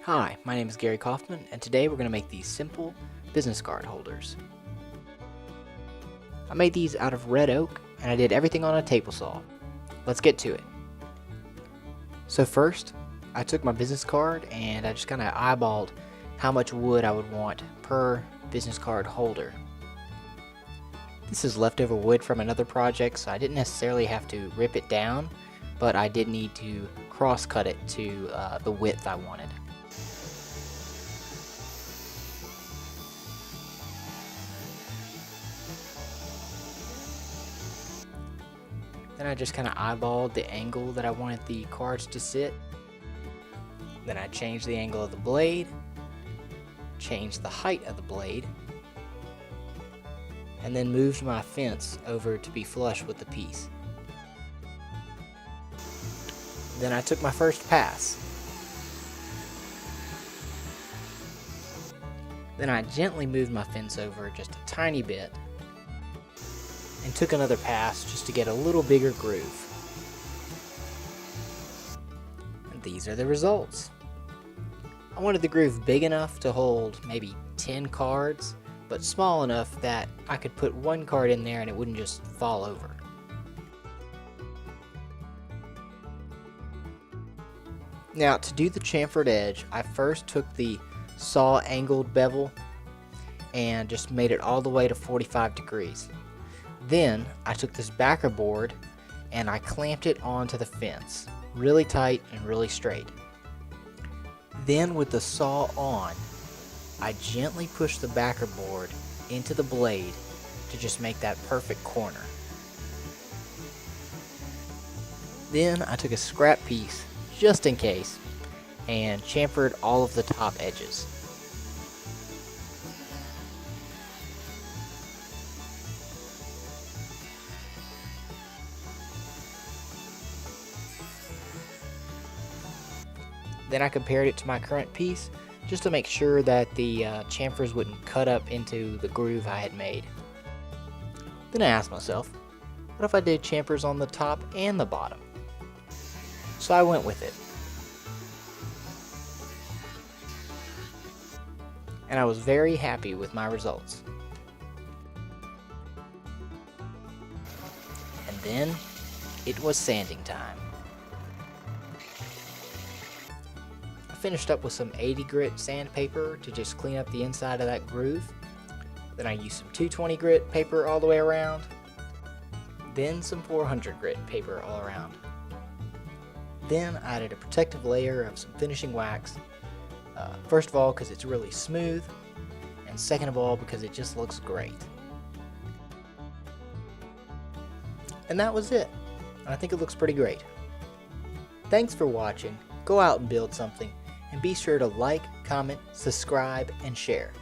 Hi, my name is Gary Kaufman, and today we're going to make these simple business card holders. I made these out of red oak, and I did everything on a table saw. Let's get to it. So first, I took my business card and I just kind of eyeballed how much wood I would want per business card holder. This is leftover wood from another project, so I didn't necessarily have to rip it down, but I did need to cross cut it to the width I wanted. Then I just kind of eyeballed the angle that I wanted the cards to sit. Then I changed the angle of the blade, changed the height of the blade, and then moved my fence over to be flush with the piece. Then I took my first pass. Then I gently moved my fence over just a tiny bit and took another pass just to get a little bigger groove. And these are the results. I wanted the groove big enough to hold maybe 10 cards, but small enough that I could put one card in there and it wouldn't just fall over. Now, to do the chamfered edge, I first took the saw angled bevel and just made it all the way to 45 degrees. Then I took this backer board and I clamped it onto the fence, really tight and really straight. Then with the saw on, I gently pushed the backer board into the blade to just make that perfect corner. Then I took a scrap piece, just in case, and chamfered all of the top edges. Then I compared it to my current piece just to make sure that the chamfers wouldn't cut up into the groove I had made. Then I asked myself, what if I did chamfers on the top and the bottom? So I went with it. And I was very happy with my results. And then it was sanding time. I finished up with some 80 grit sandpaper to just clean up the inside of that groove. Then I used some 220 grit paper all the way around. Then some 400 grit paper all around. Then I added a protective layer of some finishing wax. First of all, because it's really smooth, and second of all, because it just looks great. And that was it. I think it looks pretty great. Thanks for watching. Go out and build something. And be sure to like, comment, subscribe, and share.